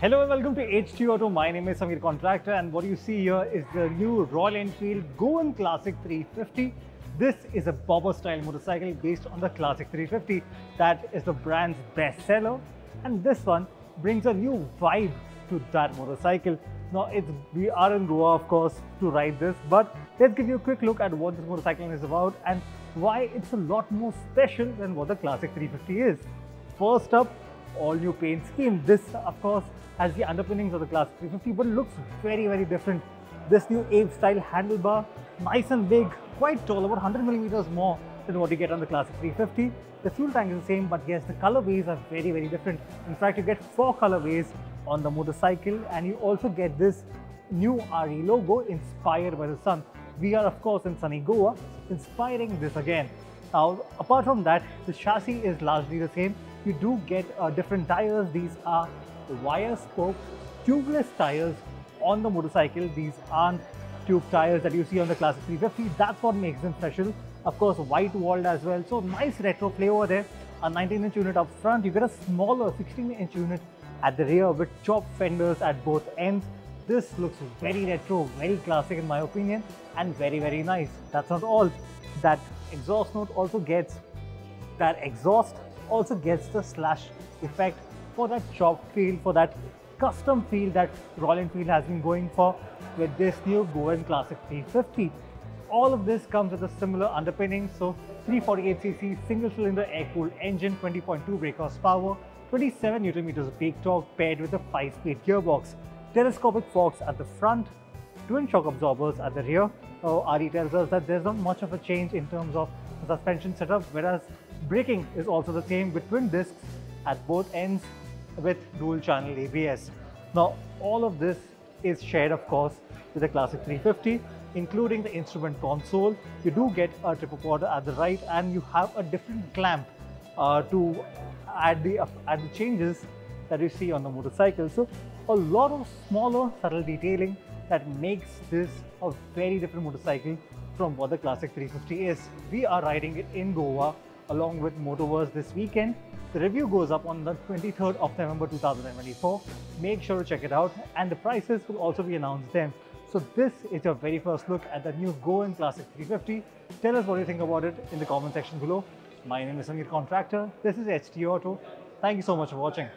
Hello and welcome to HT Auto. My name is Samir Contractor, and what you see here is the new Royal Enfield Goan Classic 350. This is a bobber style motorcycle based on the Classic 350 that is the brand's best seller, and this one brings a new vibe to that motorcycle. Now we are in Goa, of course, to ride this, but let's give you a quick look at what this motorcycle is about and why it's a lot more special than what the Classic 350 is. First up, all new paint scheme. This, of course, has the underpinnings of the Classic 350, but looks very different. This new ape style handlebar, nice and big, quite tall, about 100 millimeters more than what you get on the Classic 350. The fuel tank is the same, but yes, the colorways are very different. In fact, you get 4 colorways on the motorcycle, and you also get this new RE logo inspired by the sun. We are, of course, in sunny Goa, inspiring this again. Now, apart from that, the chassis is largely the same. You do get different tires. These are wire spoke tubeless tires on the motorcycle. These aren't tube tires that you see on the Classic 350. That's what makes them special. Of course, white walled as well. So nice retro flavor there. A 19-inch unit up front. You get a smaller 16-inch unit at the rear with chopped fenders at both ends. This looks very retro, very classic in my opinion, and very nice. That's not all. That exhaust also gets the slash effect for that chopped feel, for that custom feel that Royal Enfield has been going for with this new Goan Classic 350. All of this comes with a similar underpinning, so 348cc single-cylinder air-cooled engine, 20.2 brake horsepower, 27 Nm of peak torque paired with a 5-speed gearbox, telescopic forks at the front, twin shock absorbers at the rear. RE tells us that there's not much of a change in terms of the suspension setup, whereas braking is also the same with twin discs at both ends with dual channel ABS. Now, all of this is shared, of course, with the Classic 350, including the instrument console. You do get a trip recorder at the right, and you have a different clamp to add the changes that you see on the motorcycle. So a lot of smaller subtle detailing that makes this a very different motorcycle from what the Classic 350 is. We are riding it in Goa along with Motoverse this weekend. The review goes up on the 23rd of November 2024. Make sure to check it out, and the prices will also be announced then. So this is your very first look at the new Goan Classic 350. Tell us what you think about it in the comment section below. My name is Samir Contractor. This is HT Auto. Thank you so much for watching.